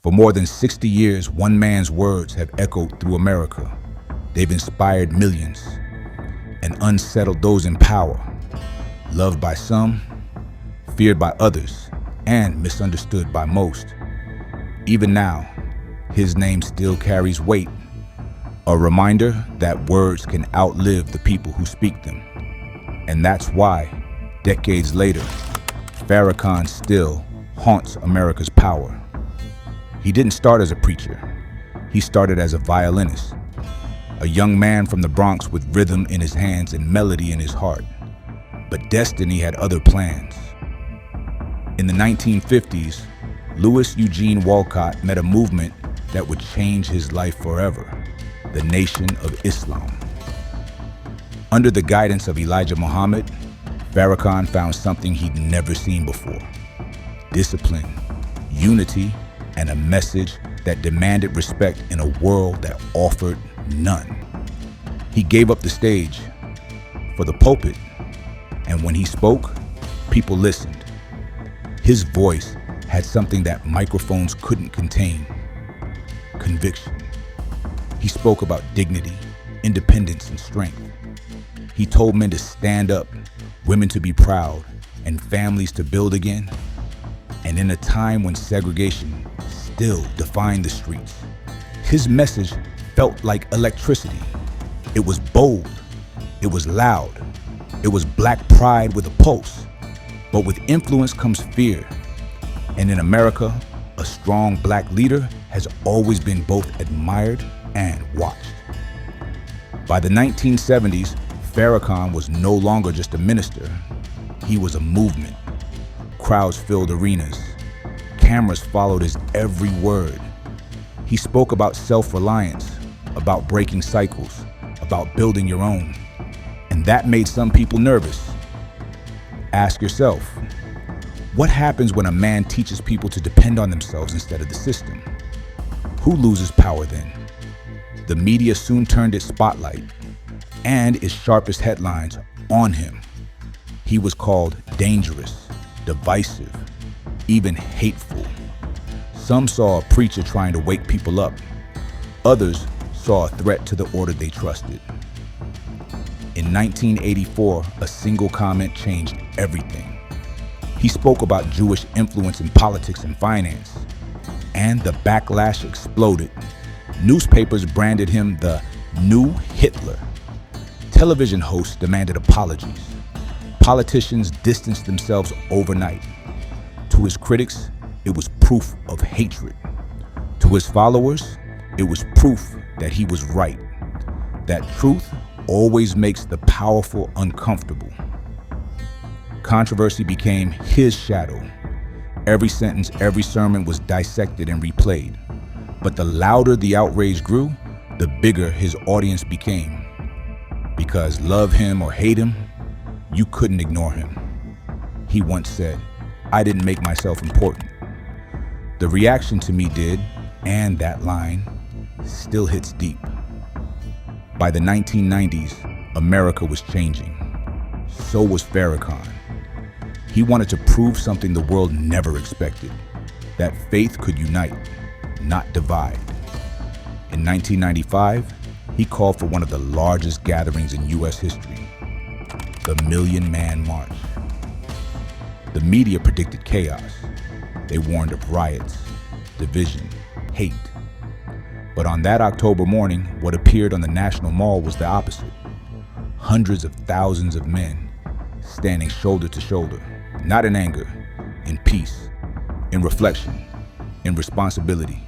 For more than 60 years, one man's words have echoed through America. They've inspired millions and unsettled those in power, loved by some, feared by others, and misunderstood by most. Even now, his name still carries weight, a reminder that words can outlive the people who speak them. And that's why, decades later, Farrakhan still haunts America's power. He didn't start as a preacher. He started as a violinist, a young man from the Bronx with rhythm in his hands and melody in his heart. But destiny had other plans. In the 1950s, Louis Eugene Walcott met a movement that would change his life forever, the Nation of Islam. Under the guidance of Elijah Muhammad, Farrakhan found something he'd never seen before: discipline, unity, and a message that demanded respect in a world that offered none. He gave up the stage for the pulpit, and when he spoke, people listened. His voice had something that microphones couldn't contain: conviction. He spoke about dignity, independence, and strength. He told men to stand up, women to be proud, and families to build again. And in a time when segregation still defined the streets, his message felt like electricity. It was bold, it was loud, it was black pride with a pulse. But with influence comes fear. And in America, a strong black leader has always been both admired and watched. By the 1970s, Farrakhan was no longer just a minister. He was a movement. Crowds filled arenas. Cameras followed his every word. He spoke about self-reliance, about breaking cycles, about building your own. And that made some people nervous. Ask yourself, what happens when a man teaches people to depend on themselves instead of the system? Who loses power then? The media soon turned its spotlight and its sharpest headlines on him. He was called dangerous, divisive, even hateful. Some saw a preacher trying to wake people up. Others saw a threat to the order they trusted. In 1984, a single comment changed everything. He spoke about Jewish influence in politics and finance, and the backlash exploded. Newspapers branded him the new Hitler. Television hosts demanded apologies. Politicians distanced themselves overnight. To his critics, it was proof of hatred. To his followers, it was proof that he was right, that truth always makes the powerful uncomfortable. Controversy became his shadow. Every sentence, every sermon was dissected and replayed. But the louder the outrage grew, the bigger his audience became. Because love him or hate him, you couldn't ignore him. He once said, "I didn't make myself important." The reaction to me did, and that line still hits deep. By the 1990s, America was changing. So was Farrakhan. He wanted to prove something the world never expected: that faith could unite, not divide. In 1995, he called for one of the largest gatherings in U.S. history, the Million Man March. The media predicted chaos. They warned of riots, division, hate. But on that October morning, what appeared on the National Mall was the opposite. Hundreds of thousands of men standing shoulder to shoulder, not in anger, in peace, in reflection, in responsibility.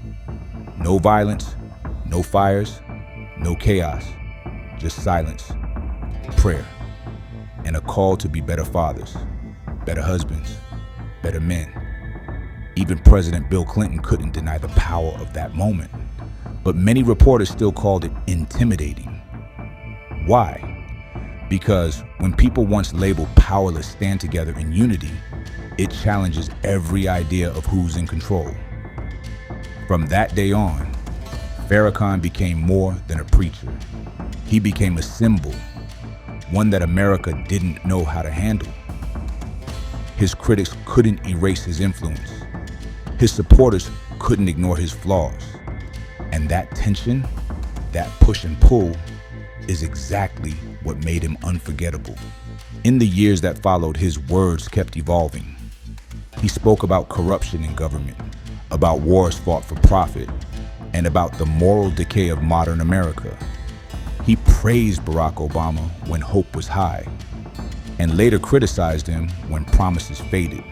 No violence, no fires, no chaos, just silence, prayer, and a call to be better fathers, better husbands, better men. Even President Bill Clinton couldn't deny the power of that moment. But many reporters still called it intimidating. Why? Because when people once labeled powerless stand together in unity, it challenges every idea of who's in control. From that day on, Farrakhan became more than a preacher. He became a symbol, one that America didn't know how to handle. His critics couldn't erase his influence. His supporters couldn't ignore his flaws. And that tension, that push and pull, is exactly what made him unforgettable. In the years that followed, his words kept evolving. He spoke about corruption in government, about wars fought for profit, and about the moral decay of modern America. He praised Barack Obama when hope was high, and later criticized him when promises faded.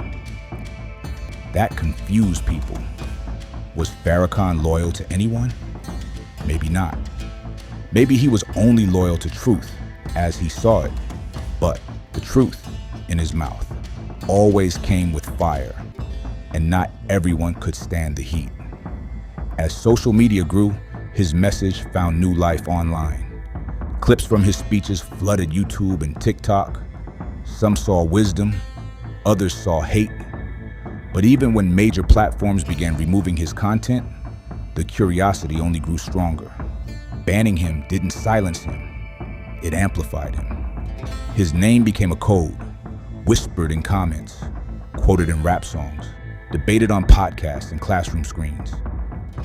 That confused people. Was Farrakhan loyal to anyone? Maybe not. Maybe he was only loyal to truth as he saw it, but the truth in his mouth always came with fire, and not everyone could stand the heat. As social media grew, his message found new life online. Clips from his speeches flooded YouTube and TikTok. Some saw wisdom, others saw hate. But even when major platforms began removing his content, the curiosity only grew stronger. Banning him didn't silence him, it amplified him. His name became a code, whispered in comments, quoted in rap songs, debated on podcasts and classroom screens.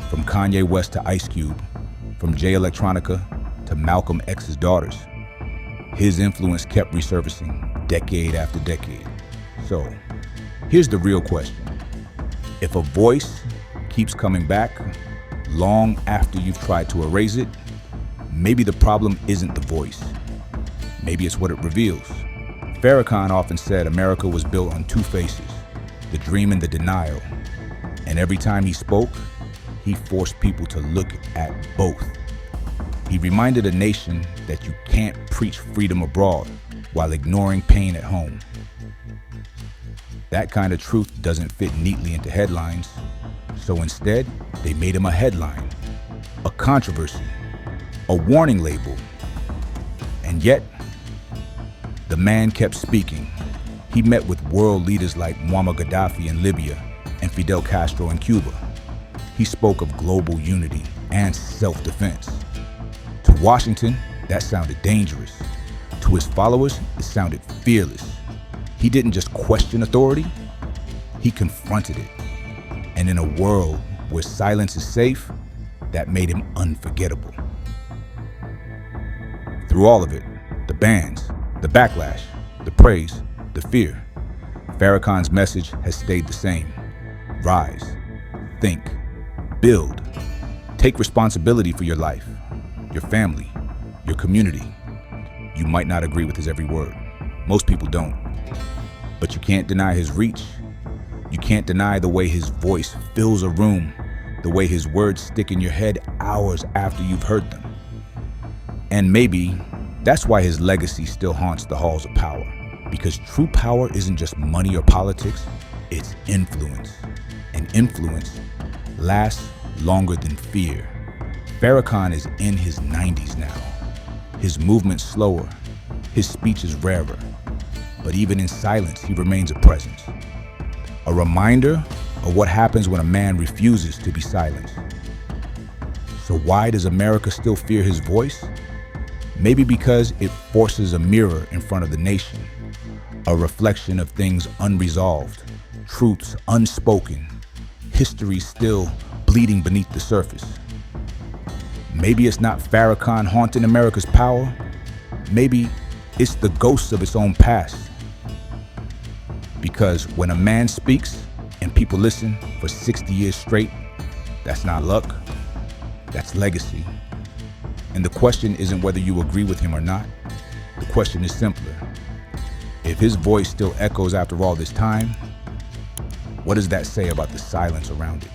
From Kanye West to Ice Cube, from Jay Electronica to Malcolm X's daughters, his influence kept resurfacing decade after decade. So, here's the real question. If a voice keeps coming back long after you've tried to erase it, maybe the problem isn't the voice. Maybe it's what it reveals. Farrakhan often said America was built on two faces, the dream and the denial. And every time he spoke, he forced people to look at both. He reminded a nation that you can't preach freedom abroad while ignoring pain at home. That kind of truth doesn't fit neatly into headlines, so instead, they made him a headline, a controversy, a warning label. And yet, the man kept speaking. He met with world leaders like Muammar Gaddafi in Libya and Fidel Castro in Cuba. He spoke of global unity and self-defense. To Washington, that sounded dangerous. To his followers, it sounded fearless. He didn't just question authority, he confronted it. And in a world where silence is safe, that made him unforgettable. Through all of it, the bans, the backlash, the praise, the fear, Farrakhan's message has stayed the same. Rise, think, build, take responsibility for your life, your family, your community. You might not agree with his every word. Most people don't. But you can't deny his reach. You can't deny the way his voice fills a room, the way his words stick in your head hours after you've heard them. And maybe that's why his legacy still haunts the halls of power. Because true power isn't just money or politics, it's influence. And influence lasts longer than fear. Farrakhan is in his 90s now. His movement's slower, his speech is rarer. But even in silence, he remains a presence. A reminder of what happens when a man refuses to be silenced. So why does America still fear his voice? Maybe because it forces a mirror in front of the nation, a reflection of things unresolved, truths unspoken, history still bleeding beneath the surface. Maybe it's not Farrakhan haunting America's power. Maybe it's the ghosts of its own past. Because when a man speaks and people listen for 60 years straight, that's not luck, that's legacy. And the question isn't whether you agree with him or not. The question is simpler. If his voice still echoes after all this time, what does that say about the silence around it?